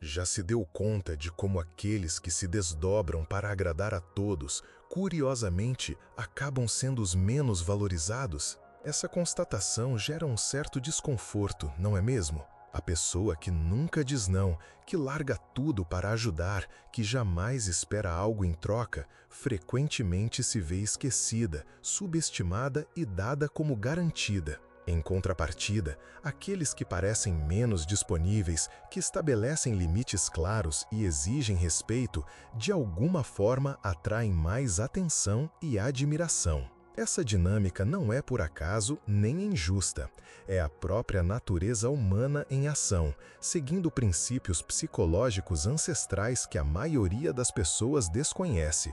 Já se deu conta de como aqueles que se desdobram para agradar a todos, curiosamente, acabam sendo os menos valorizados? Essa constatação gera um certo desconforto, não é mesmo? A pessoa que nunca diz não, que larga tudo para ajudar, que jamais espera algo em troca, frequentemente se vê esquecida, subestimada e dada como garantida. Em contrapartida, aqueles que parecem menos disponíveis, que estabelecem limites claros e exigem respeito, de alguma forma atraem mais atenção e admiração. Essa dinâmica não é por acaso nem injusta. É a própria natureza humana em ação, seguindo princípios psicológicos ancestrais que a maioria das pessoas desconhece.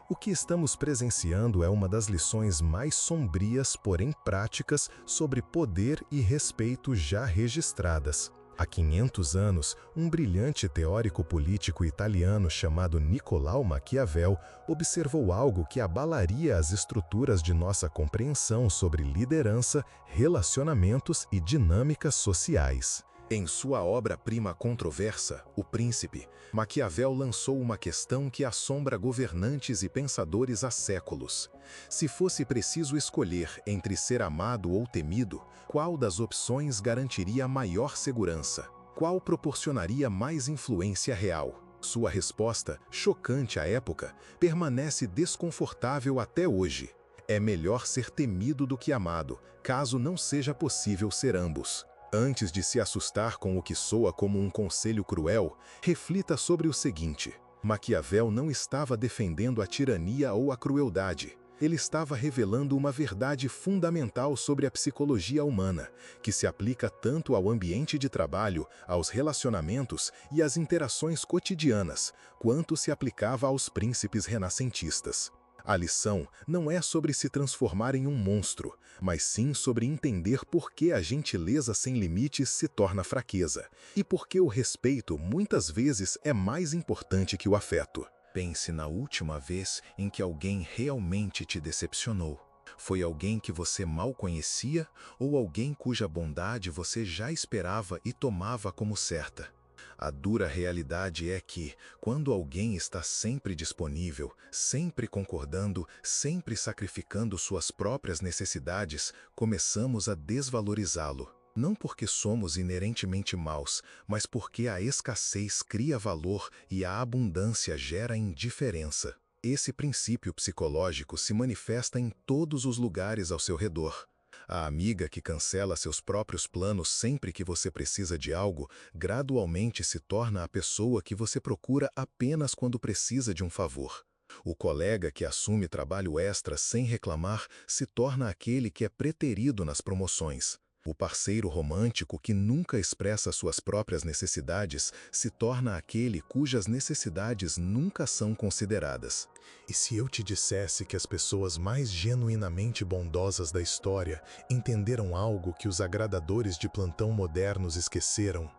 O que estamos presenciando é uma das lições mais sombrias, porém práticas, sobre poder e respeito já registradas. Há 500 anos, um brilhante teórico político italiano chamado Nicolau Maquiavel observou algo que abalaria as estruturas de nossa compreensão sobre liderança, relacionamentos e dinâmicas sociais. Em sua obra-prima controversa, O Príncipe, Maquiavel lançou uma questão que assombra governantes e pensadores há séculos. Se fosse preciso escolher entre ser amado ou temido, qual das opções garantiria maior segurança? Qual proporcionaria mais influência real? Sua resposta, chocante à época, permanece desconfortável até hoje. É melhor ser temido do que amado, caso não seja possível ser ambos. Antes de se assustar com o que soa como um conselho cruel, reflita sobre o seguinte: Maquiavel não estava defendendo a tirania ou a crueldade. Ele estava revelando uma verdade fundamental sobre a psicologia humana, que se aplica tanto ao ambiente de trabalho, aos relacionamentos e às interações cotidianas, quanto se aplicava aos príncipes renascentistas. A lição não é sobre se transformar em um monstro, mas sim sobre entender por que a gentileza sem limites se torna fraqueza, e por que o respeito muitas vezes é mais importante que o afeto. Pense na última vez em que alguém realmente te decepcionou. Foi alguém que você mal conhecia ou alguém cuja bondade você já esperava e tomava como certa? A dura realidade é que, quando alguém está sempre disponível, sempre concordando, sempre sacrificando suas próprias necessidades, começamos a desvalorizá-lo. Não porque somos inerentemente maus, mas porque a escassez cria valor e a abundância gera indiferença. Esse princípio psicológico se manifesta em todos os lugares ao seu redor. A amiga que cancela seus próprios planos sempre que você precisa de algo, gradualmente se torna a pessoa que você procura apenas quando precisa de um favor. O colega que assume trabalho extra sem reclamar se torna aquele que é preterido nas promoções. O parceiro romântico que nunca expressa suas próprias necessidades se torna aquele cujas necessidades nunca são consideradas. E se eu te dissesse que as pessoas mais genuinamente bondosas da história entenderam algo que os agradadores de plantão modernos esqueceram?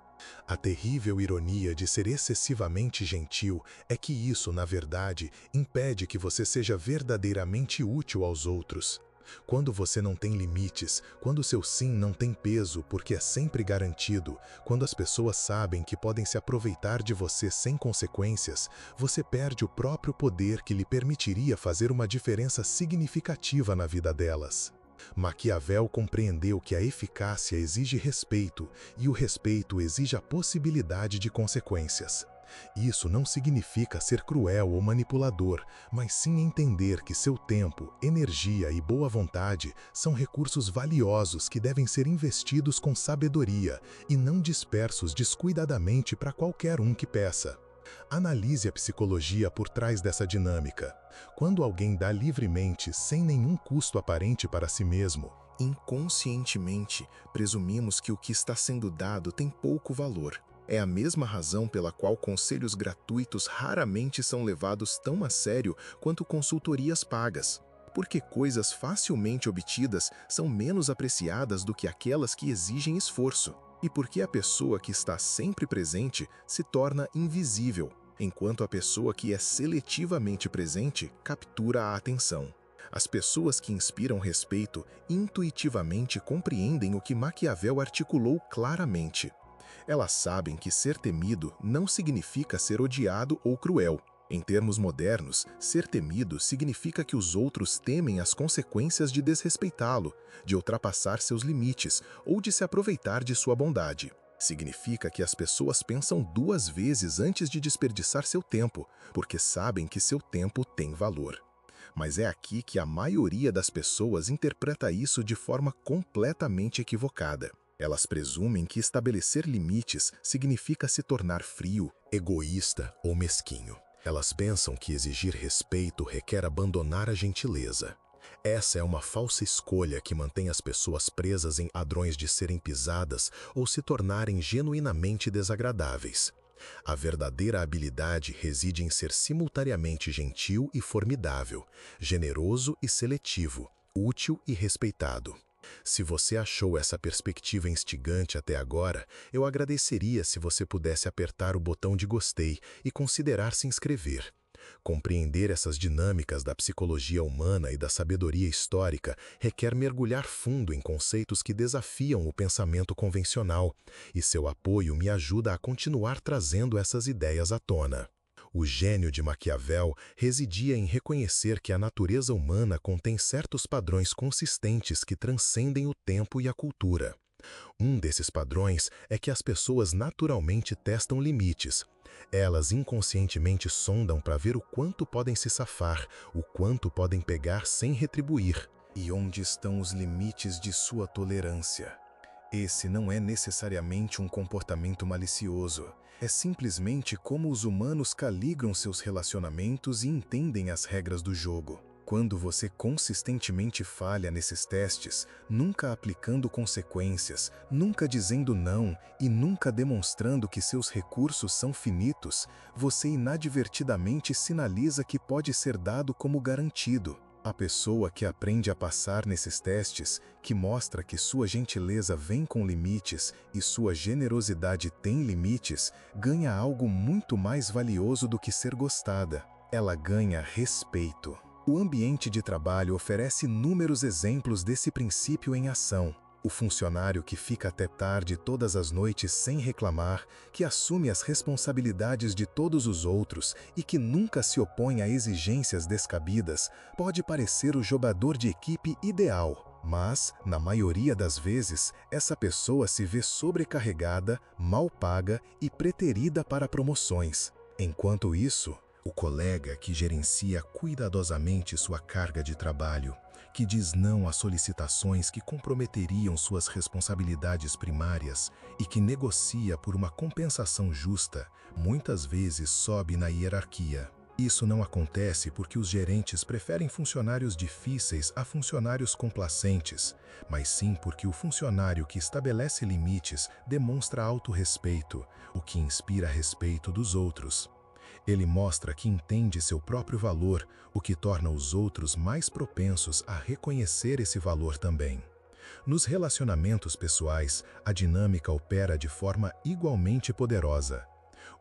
A terrível ironia de ser excessivamente gentil é que isso, na verdade, impede que você seja verdadeiramente útil aos outros. Quando você não tem limites, quando seu sim não tem peso porque é sempre garantido, quando as pessoas sabem que podem se aproveitar de você sem consequências, você perde o próprio poder que lhe permitiria fazer uma diferença significativa na vida delas. Maquiavel compreendeu que a eficácia exige respeito e o respeito exige a possibilidade de consequências. Isso não significa ser cruel ou manipulador, mas sim entender que seu tempo, energia e boa vontade são recursos valiosos que devem ser investidos com sabedoria e não dispersos descuidadamente para qualquer um que peça. Analise a psicologia por trás dessa dinâmica. Quando alguém dá livremente, sem nenhum custo aparente para si mesmo, inconscientemente presumimos que o que está sendo dado tem pouco valor. É a mesma razão pela qual conselhos gratuitos raramente são levados tão a sério quanto consultorias pagas. Porque coisas facilmente obtidas são menos apreciadas do que aquelas que exigem esforço. E porque a pessoa que está sempre presente se torna invisível, enquanto a pessoa que é seletivamente presente captura a atenção. As pessoas que inspiram respeito intuitivamente compreendem o que Maquiavel articulou claramente. Elas sabem que ser temido não significa ser odiado ou cruel. Em termos modernos, ser temido significa que os outros temem as consequências de desrespeitá-lo, de ultrapassar seus limites ou de se aproveitar de sua bondade. Significa que as pessoas pensam 2 vezes antes de desperdiçar seu tempo, porque sabem que seu tempo tem valor. Mas é aqui que a maioria das pessoas interpreta isso de forma completamente equivocada. Elas presumem que estabelecer limites significa se tornar frio, egoísta ou mesquinho. Elas pensam que exigir respeito requer abandonar a gentileza. Essa é uma falsa escolha que mantém as pessoas presas em padrões de serem pisadas ou se tornarem genuinamente desagradáveis. A verdadeira habilidade reside em ser simultaneamente gentil e formidável, generoso e seletivo, útil e respeitado. Se você achou essa perspectiva instigante até agora, eu agradeceria se você pudesse apertar o botão de gostei e considerar se inscrever. Compreender essas dinâmicas da psicologia humana e da sabedoria histórica requer mergulhar fundo em conceitos que desafiam o pensamento convencional, e seu apoio me ajuda a continuar trazendo essas ideias à tona. O gênio de Maquiavel residia em reconhecer que a natureza humana contém certos padrões consistentes que transcendem o tempo e a cultura. Um desses padrões é que as pessoas naturalmente testam limites. Elas inconscientemente sondam para ver o quanto podem se safar, o quanto podem pegar sem retribuir. E onde estão os limites de sua tolerância? Esse não é necessariamente um comportamento malicioso. É simplesmente como os humanos caligram seus relacionamentos e entendem as regras do jogo. Quando você consistentemente falha nesses testes, nunca aplicando consequências, nunca dizendo não e nunca demonstrando que seus recursos são finitos, você inadvertidamente sinaliza que pode ser dado como garantido. A pessoa que aprende a passar nesses testes, que mostra que sua gentileza vem com limites e sua generosidade tem limites, ganha algo muito mais valioso do que ser gostada. Ela ganha respeito. O ambiente de trabalho oferece inúmeros exemplos desse princípio em ação. O funcionário que fica até tarde todas as noites sem reclamar, que assume as responsabilidades de todos os outros e que nunca se opõe a exigências descabidas, pode parecer o jogador de equipe ideal. Mas, na maioria das vezes, essa pessoa se vê sobrecarregada, mal paga e preterida para promoções. Enquanto isso, o colega que gerencia cuidadosamente sua carga de trabalho, que diz não a solicitações que comprometeriam suas responsabilidades primárias e que negocia por uma compensação justa, muitas vezes sobe na hierarquia. Isso não acontece porque os gerentes preferem funcionários difíceis a funcionários complacentes, mas sim porque o funcionário que estabelece limites demonstra autorrespeito, o que inspira respeito dos outros. Ele mostra que entende seu próprio valor, o que torna os outros mais propensos a reconhecer esse valor também. Nos relacionamentos pessoais, a dinâmica opera de forma igualmente poderosa.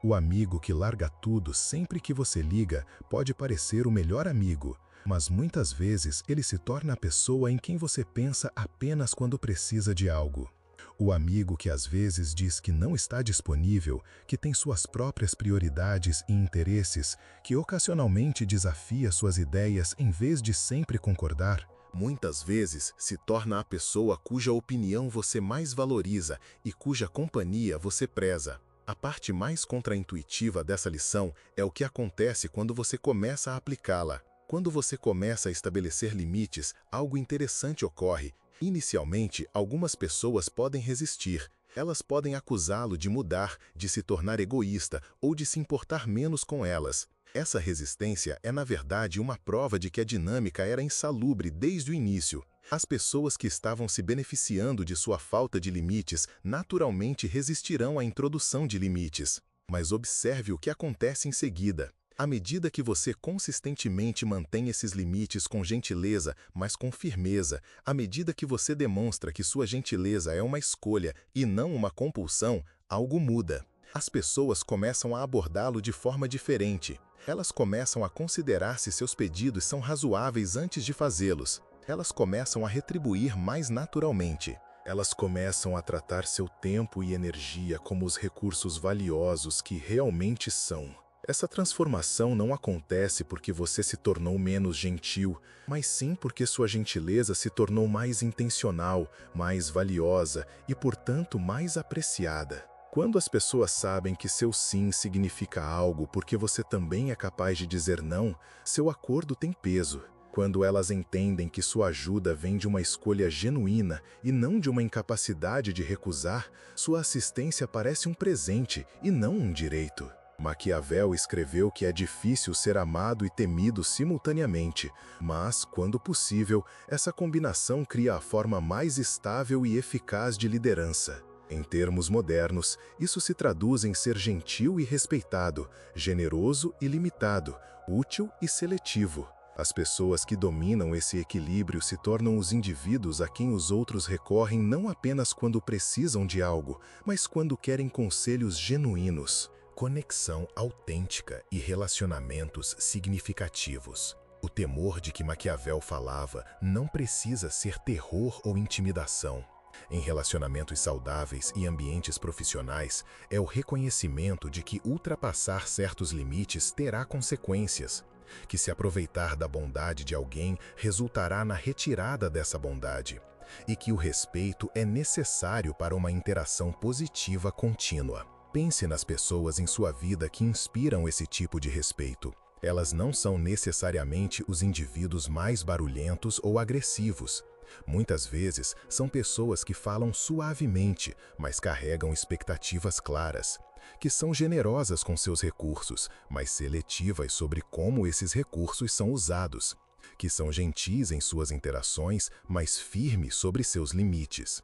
O amigo que larga tudo sempre que você liga pode parecer o melhor amigo, mas muitas vezes ele se torna a pessoa em quem você pensa apenas quando precisa de algo. O amigo que às vezes diz que não está disponível, que tem suas próprias prioridades e interesses, que ocasionalmente desafia suas ideias em vez de sempre concordar, muitas vezes se torna a pessoa cuja opinião você mais valoriza e cuja companhia você preza. A parte mais contraintuitiva dessa lição é o que acontece quando você começa a aplicá-la. Quando você começa a estabelecer limites, algo interessante ocorre. Inicialmente, algumas pessoas podem resistir. Elas podem acusá-lo de mudar, de se tornar egoísta ou de se importar menos com elas. Essa resistência é, na verdade, uma prova de que a dinâmica era insalubre desde o início. As pessoas que estavam se beneficiando de sua falta de limites naturalmente resistirão à introdução de limites. Mas observe o que acontece em seguida. À medida que você consistentemente mantém esses limites com gentileza, mas com firmeza, à medida que você demonstra que sua gentileza é uma escolha e não uma compulsão, algo muda. As pessoas começam a abordá-lo de forma diferente. Elas começam a considerar se seus pedidos são razoáveis antes de fazê-los. Elas começam a retribuir mais naturalmente. Elas começam a tratar seu tempo e energia como os recursos valiosos que realmente são. Essa transformação não acontece porque você se tornou menos gentil, mas sim porque sua gentileza se tornou mais intencional, mais valiosa e, portanto, mais apreciada. Quando as pessoas sabem que seu sim significa algo porque você também é capaz de dizer não, seu acordo tem peso. Quando elas entendem que sua ajuda vem de uma escolha genuína e não de uma incapacidade de recusar, sua assistência parece um presente e não um direito. Maquiavel escreveu que é difícil ser amado e temido simultaneamente, mas, quando possível, essa combinação cria a forma mais estável e eficaz de liderança. Em termos modernos, isso se traduz em ser gentil e respeitado, generoso e limitado, útil e seletivo. As pessoas que dominam esse equilíbrio se tornam os indivíduos a quem os outros recorrem não apenas quando precisam de algo, mas quando querem conselhos genuínos. Conexão autêntica e relacionamentos significativos. O temor de que Maquiavel falava não precisa ser terror ou intimidação. Em relacionamentos saudáveis e ambientes profissionais, é o reconhecimento de que ultrapassar certos limites terá consequências, que se aproveitar da bondade de alguém resultará na retirada dessa bondade, e que o respeito é necessário para uma interação positiva contínua. Pense nas pessoas em sua vida que inspiram esse tipo de respeito. Elas não são necessariamente os indivíduos mais barulhentos ou agressivos. Muitas vezes são pessoas que falam suavemente, mas carregam expectativas claras, que são generosas com seus recursos, mas seletivas sobre como esses recursos são usados, que são gentis em suas interações, mas firmes sobre seus limites.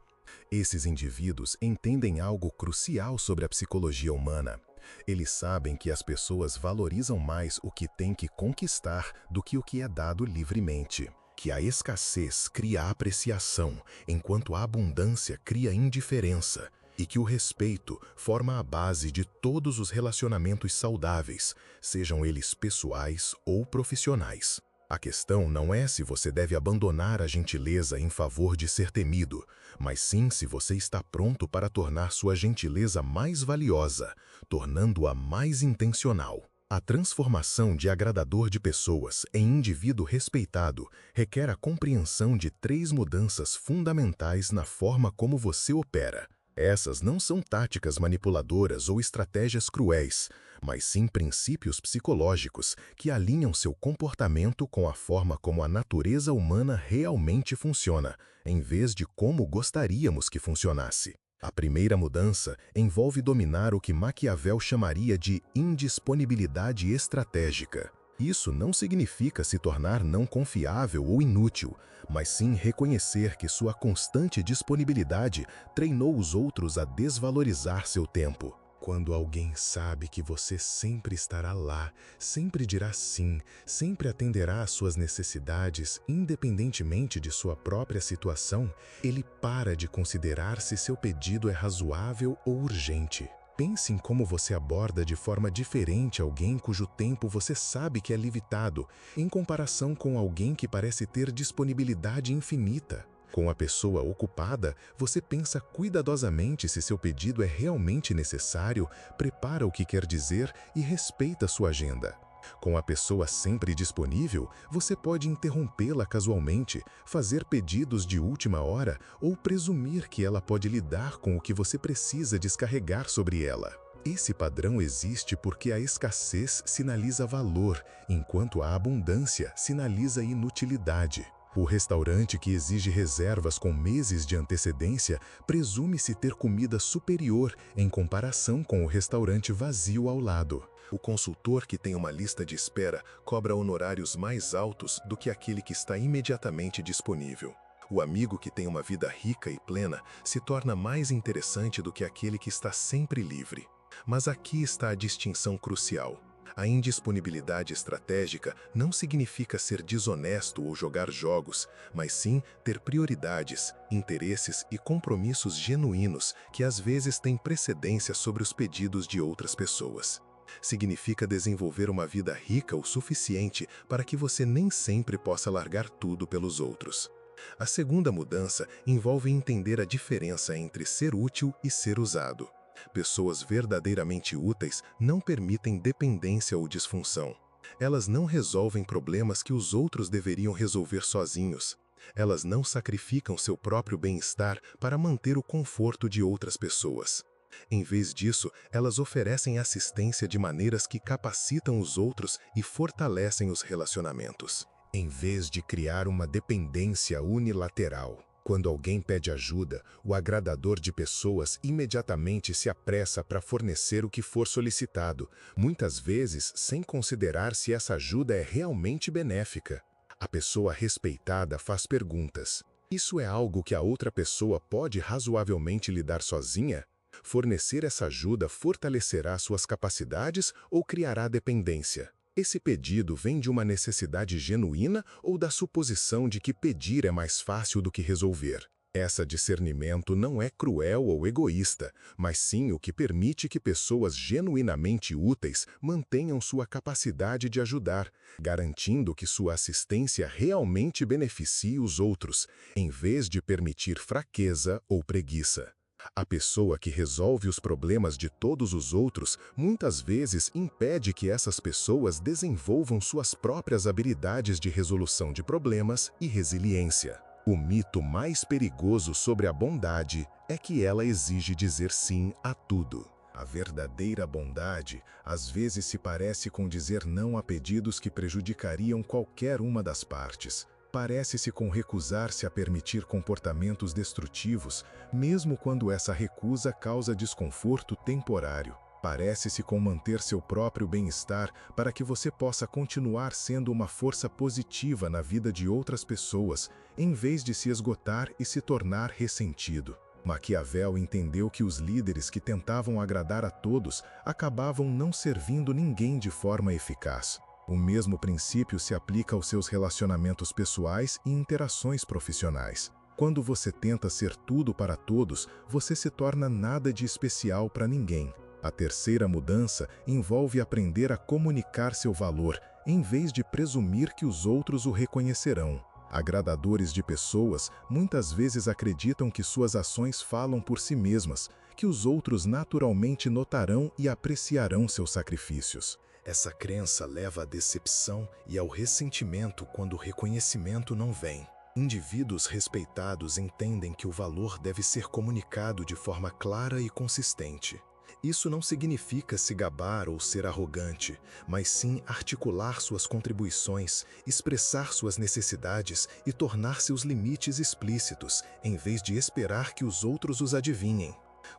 Esses indivíduos entendem algo crucial sobre a psicologia humana. Eles sabem que as pessoas valorizam mais o que têm que conquistar do que o que é dado livremente. Que a escassez cria apreciação, enquanto a abundância cria indiferença. E que o respeito forma a base de todos os relacionamentos saudáveis, sejam eles pessoais ou profissionais. A questão não é se você deve abandonar a gentileza em favor de ser temido, mas sim se você está pronto para tornar sua gentileza mais valiosa, tornando-a mais intencional. A transformação de agradador de pessoas em indivíduo respeitado requer a compreensão de 3 mudanças fundamentais na forma como você opera. Essas não são táticas manipuladoras ou estratégias cruéis, mas sim princípios psicológicos que alinham seu comportamento com a forma como a natureza humana realmente funciona, em vez de como gostaríamos que funcionasse. A primeira mudança envolve dominar o que Maquiavel chamaria de indisponibilidade estratégica. Isso não significa se tornar não confiável ou inútil, mas sim reconhecer que sua constante disponibilidade treinou os outros a desvalorizar seu tempo. Quando alguém sabe que você sempre estará lá, sempre dirá sim, sempre atenderá às suas necessidades, independentemente de sua própria situação, ele para de considerar se seu pedido é razoável ou urgente. Pense em como você aborda de forma diferente alguém cujo tempo você sabe que é limitado, em comparação com alguém que parece ter disponibilidade infinita. Com a pessoa ocupada, você pensa cuidadosamente se seu pedido é realmente necessário, prepara o que quer dizer e respeita sua agenda. Com a pessoa sempre disponível, você pode interrompê-la casualmente, fazer pedidos de última hora ou presumir que ela pode lidar com o que você precisa descarregar sobre ela. Esse padrão existe porque a escassez sinaliza valor, enquanto a abundância sinaliza inutilidade. O restaurante que exige reservas com meses de antecedência presume-se ter comida superior em comparação com o restaurante vazio ao lado. O consultor que tem uma lista de espera cobra honorários mais altos do que aquele que está imediatamente disponível. O amigo que tem uma vida rica e plena se torna mais interessante do que aquele que está sempre livre. Mas aqui está a distinção crucial. A indisponibilidade estratégica não significa ser desonesto ou jogar jogos, mas sim ter prioridades, interesses e compromissos genuínos que às vezes têm precedência sobre os pedidos de outras pessoas. Significa desenvolver uma vida rica o suficiente para que você nem sempre possa largar tudo pelos outros. A segunda mudança envolve entender a diferença entre ser útil e ser usado. Pessoas verdadeiramente úteis não permitem dependência ou disfunção. Elas não resolvem problemas que os outros deveriam resolver sozinhos. Elas não sacrificam seu próprio bem-estar para manter o conforto de outras pessoas. Em vez disso, elas oferecem assistência de maneiras que capacitam os outros e fortalecem os relacionamentos. Em vez de criar uma dependência unilateral. Quando alguém pede ajuda, o agradador de pessoas imediatamente se apressa para fornecer o que for solicitado, muitas vezes sem considerar se essa ajuda é realmente benéfica. A pessoa respeitada faz perguntas. Isso é algo que a outra pessoa pode razoavelmente lidar sozinha? Fornecer essa ajuda fortalecerá suas capacidades ou criará dependência? Esse pedido vem de uma necessidade genuína ou da suposição de que pedir é mais fácil do que resolver? Esse discernimento não é cruel ou egoísta, mas sim o que permite que pessoas genuinamente úteis mantenham sua capacidade de ajudar, garantindo que sua assistência realmente beneficie os outros, em vez de permitir fraqueza ou preguiça. A pessoa que resolve os problemas de todos os outros muitas vezes impede que essas pessoas desenvolvam suas próprias habilidades de resolução de problemas e resiliência. O mito mais perigoso sobre a bondade é que ela exige dizer sim a tudo. A verdadeira bondade às vezes se parece com dizer não a pedidos que prejudicariam qualquer uma das partes. Parece-se com recusar-se a permitir comportamentos destrutivos, mesmo quando essa recusa causa desconforto temporário. Parece-se com manter seu próprio bem-estar para que você possa continuar sendo uma força positiva na vida de outras pessoas, em vez de se esgotar e se tornar ressentido. Maquiavel entendeu que os líderes que tentavam agradar a todos acabavam não servindo ninguém de forma eficaz. O mesmo princípio se aplica aos seus relacionamentos pessoais e interações profissionais. Quando você tenta ser tudo para todos, você se torna nada de especial para ninguém. A terceira mudança envolve aprender a comunicar seu valor, em vez de presumir que os outros o reconhecerão. Agradadores de pessoas muitas vezes acreditam que suas ações falam por si mesmas, que os outros naturalmente notarão e apreciarão seus sacrifícios. Essa crença leva à decepção e ao ressentimento quando o reconhecimento não vem. Indivíduos respeitados entendem que o valor deve ser comunicado de forma clara e consistente. Isso não significa se gabar ou ser arrogante, mas sim articular suas contribuições, expressar suas necessidades e tornar seus limites explícitos, em vez de esperar que os outros os adivinhem.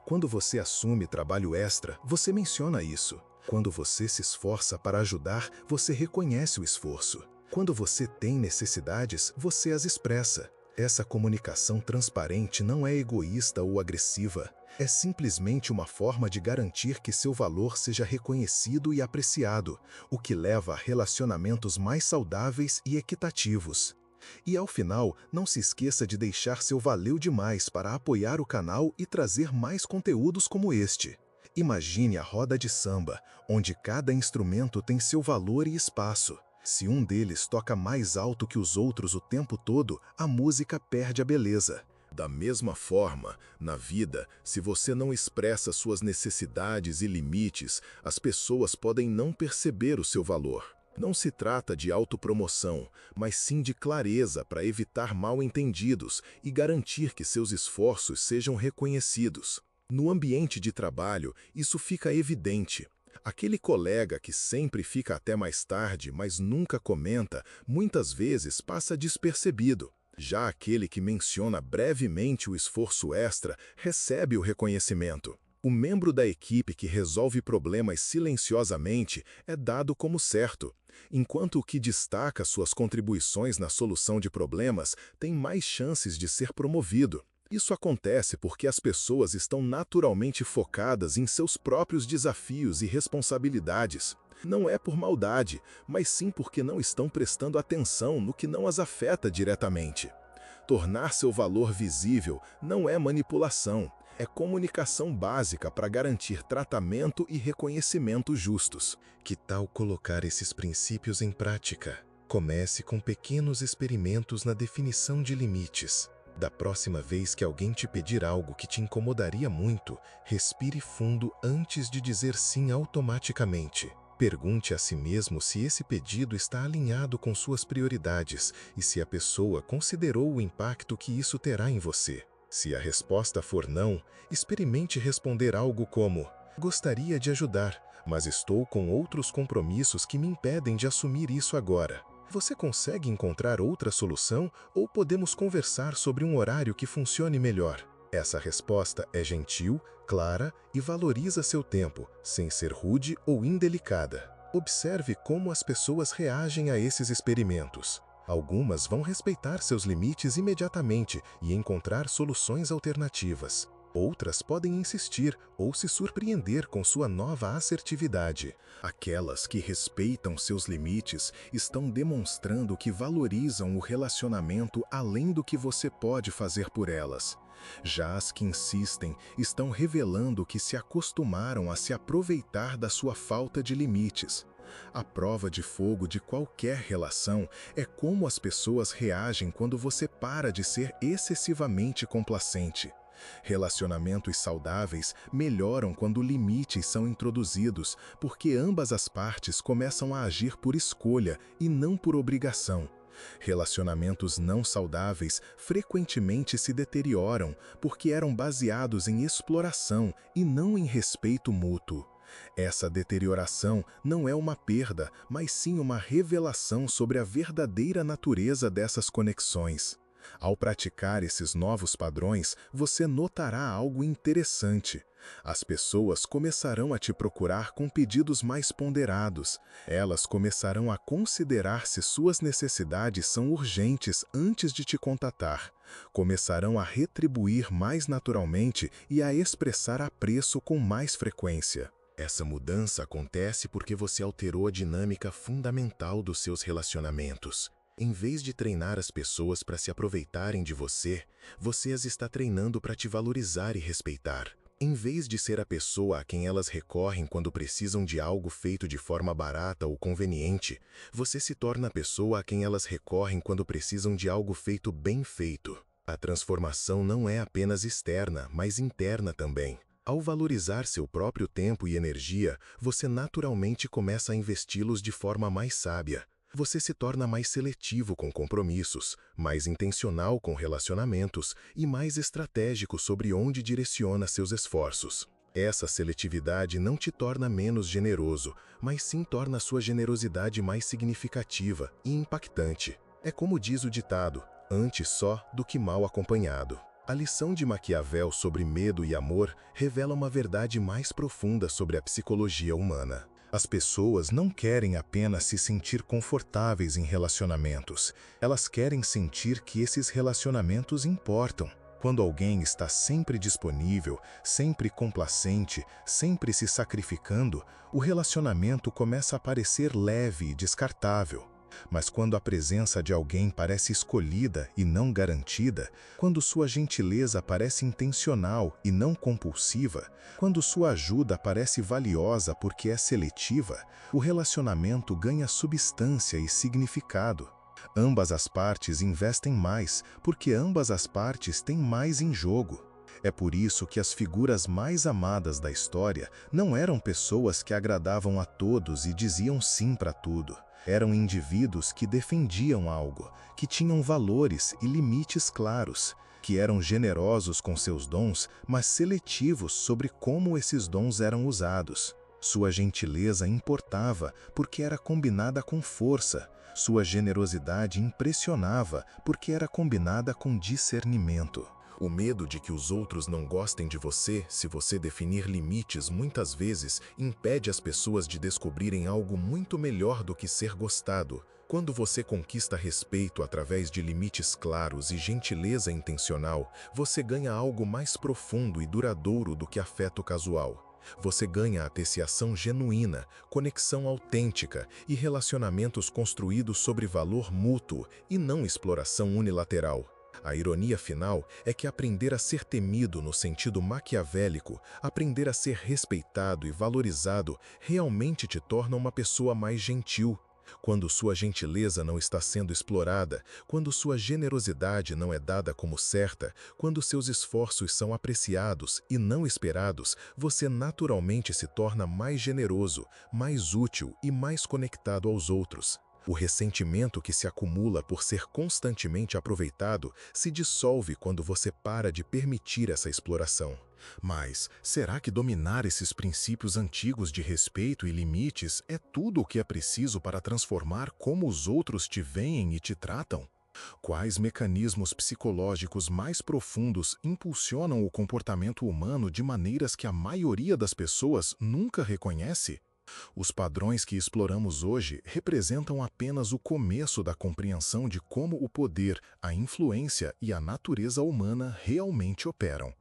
Quando você assume trabalho extra, você menciona isso. Quando você se esforça para ajudar, você reconhece o esforço. Quando você tem necessidades, você as expressa. Essa comunicação transparente não é egoísta ou agressiva. É simplesmente uma forma de garantir que seu valor seja reconhecido e apreciado, o que leva a relacionamentos mais saudáveis e equitativos. E ao final, não se esqueça de deixar seu valeu demais para apoiar o canal e trazer mais conteúdos como este. Imagine a roda de samba, onde cada instrumento tem seu valor e espaço. Se um deles toca mais alto que os outros o tempo todo, a música perde a beleza. Da mesma forma, na vida, se você não expressa suas necessidades e limites, as pessoas podem não perceber o seu valor. Não se trata de autopromoção, mas sim de clareza para evitar mal-entendidos e garantir que seus esforços sejam reconhecidos. No ambiente de trabalho, isso fica evidente. Aquele colega que sempre fica até mais tarde, mas nunca comenta, muitas vezes passa despercebido. Já aquele que menciona brevemente o esforço extra recebe o reconhecimento. O membro da equipe que resolve problemas silenciosamente é dado como certo, enquanto o que destaca suas contribuições na solução de problemas tem mais chances de ser promovido. Isso acontece porque as pessoas estão naturalmente focadas em seus próprios desafios e responsabilidades. Não é por maldade, mas sim porque não estão prestando atenção no que não as afeta diretamente. Tornar seu valor visível não é manipulação, é comunicação básica para garantir tratamento e reconhecimento justos. Que tal colocar esses princípios em prática? Comece com pequenos experimentos na definição de limites. Da próxima vez que alguém te pedir algo que te incomodaria muito, respire fundo antes de dizer sim automaticamente. Pergunte a si mesmo se esse pedido está alinhado com suas prioridades e se a pessoa considerou o impacto que isso terá em você. Se a resposta for não, experimente responder algo como: gostaria de ajudar, mas estou com outros compromissos que me impedem de assumir isso agora. Você consegue encontrar outra solução ou podemos conversar sobre um horário que funcione melhor? Essa resposta é gentil, clara e valoriza seu tempo, sem ser rude ou indelicada. Observe como as pessoas reagem a esses experimentos. Algumas vão respeitar seus limites imediatamente e encontrar soluções alternativas. Outras podem insistir ou se surpreender com sua nova assertividade. Aquelas que respeitam seus limites estão demonstrando que valorizam o relacionamento além do que você pode fazer por elas. Já as que insistem estão revelando que se acostumaram a se aproveitar da sua falta de limites. A prova de fogo de qualquer relação é como as pessoas reagem quando você para de ser excessivamente complacente. Relacionamentos saudáveis melhoram quando limites são introduzidos, porque ambas as partes começam a agir por escolha e não por obrigação. Relacionamentos não saudáveis frequentemente se deterioram porque eram baseados em exploração e não em respeito mútuo. Essa deterioração não é uma perda, mas sim uma revelação sobre a verdadeira natureza dessas conexões. Ao praticar esses novos padrões, você notará algo interessante. As pessoas começarão a te procurar com pedidos mais ponderados. Elas começarão a considerar se suas necessidades são urgentes antes de te contatar. Começarão a retribuir mais naturalmente e a expressar apreço com mais frequência. Essa mudança acontece porque você alterou a dinâmica fundamental dos seus relacionamentos. Em vez de treinar as pessoas para se aproveitarem de você, você as está treinando para te valorizar e respeitar. Em vez de ser a pessoa a quem elas recorrem quando precisam de algo feito de forma barata ou conveniente, você se torna a pessoa a quem elas recorrem quando precisam de algo feito bem feito. A transformação não é apenas externa, mas interna também. Ao valorizar seu próprio tempo e energia, você naturalmente começa a investi-los de forma mais sábia. Você se torna mais seletivo com compromissos, mais intencional com relacionamentos e mais estratégico sobre onde direciona seus esforços. Essa seletividade não te torna menos generoso, mas sim torna sua generosidade mais significativa e impactante. É como diz o ditado: antes só do que mal acompanhado. A lição de Maquiavel sobre medo e amor revela uma verdade mais profunda sobre a psicologia humana. As pessoas não querem apenas se sentir confortáveis em relacionamentos. Elas querem sentir que esses relacionamentos importam. Quando alguém está sempre disponível, sempre complacente, sempre se sacrificando, o relacionamento começa a parecer leve e descartável. Mas quando a presença de alguém parece escolhida e não garantida, quando sua gentileza parece intencional e não compulsiva, quando sua ajuda parece valiosa porque é seletiva, o relacionamento ganha substância e significado. Ambas as partes investem mais, porque ambas as partes têm mais em jogo. É por isso que as figuras mais amadas da história não eram pessoas que agradavam a todos e diziam sim para tudo. Eram indivíduos que defendiam algo, que tinham valores e limites claros, que eram generosos com seus dons, mas seletivos sobre como esses dons eram usados. Sua gentileza importava porque era combinada com força. Sua generosidade impressionava porque era combinada com discernimento. O medo de que os outros não gostem de você, se você definir limites, muitas vezes impede as pessoas de descobrirem algo muito melhor do que ser gostado. Quando você conquista respeito através de limites claros e gentileza intencional, você ganha algo mais profundo e duradouro do que afeto casual. Você ganha apreciação genuína, conexão autêntica e relacionamentos construídos sobre valor mútuo e não exploração unilateral. A ironia final é que aprender a ser temido no sentido maquiavélico, aprender a ser respeitado e valorizado, realmente te torna uma pessoa mais gentil. Quando sua gentileza não está sendo explorada, quando sua generosidade não é dada como certa, quando seus esforços são apreciados e não esperados, você naturalmente se torna mais generoso, mais útil e mais conectado aos outros. O ressentimento que se acumula por ser constantemente aproveitado se dissolve quando você para de permitir essa exploração. Mas será que dominar esses princípios antigos de respeito e limites é tudo o que é preciso para transformar como os outros te veem e te tratam? Quais mecanismos psicológicos mais profundos impulsionam o comportamento humano de maneiras que a maioria das pessoas nunca reconhece? Os padrões que exploramos hoje representam apenas o começo da compreensão de como o poder, a influência e a natureza humana realmente operam.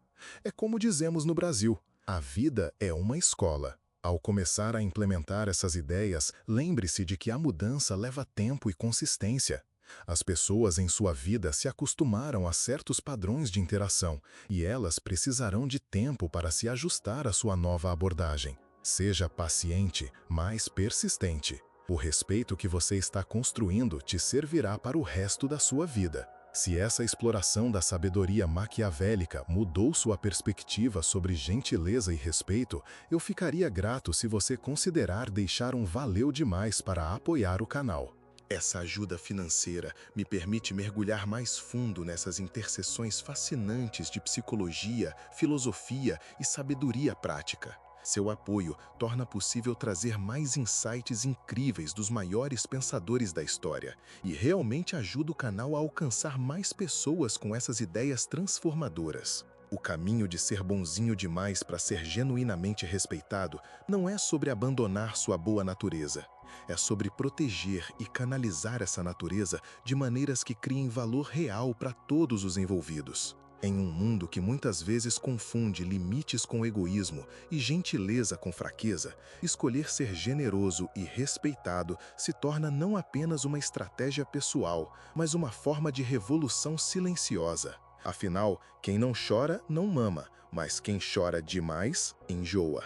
É como dizemos no Brasil, a vida é uma escola. Ao começar a implementar essas ideias, lembre-se de que a mudança leva tempo e consistência. As pessoas em sua vida se acostumaram a certos padrões de interação e elas precisarão de tempo para se ajustar à sua nova abordagem. Seja paciente, mas persistente. O respeito que você está construindo te servirá para o resto da sua vida. Se essa exploração da sabedoria maquiavélica mudou sua perspectiva sobre gentileza e respeito, eu ficaria grato se você considerar deixar um valeu demais para apoiar o canal. Essa ajuda financeira me permite mergulhar mais fundo nessas interseções fascinantes de psicologia, filosofia e sabedoria prática. Seu apoio torna possível trazer mais insights incríveis dos maiores pensadores da história e realmente ajuda o canal a alcançar mais pessoas com essas ideias transformadoras. O caminho de ser bonzinho demais para ser genuinamente respeitado não é sobre abandonar sua boa natureza. É sobre proteger e canalizar essa natureza de maneiras que criem valor real para todos os envolvidos. Em um mundo que muitas vezes confunde limites com egoísmo e gentileza com fraqueza, escolher ser generoso e respeitado se torna não apenas uma estratégia pessoal, mas uma forma de revolução silenciosa. Afinal, quem não chora não mama, mas quem chora demais enjoa.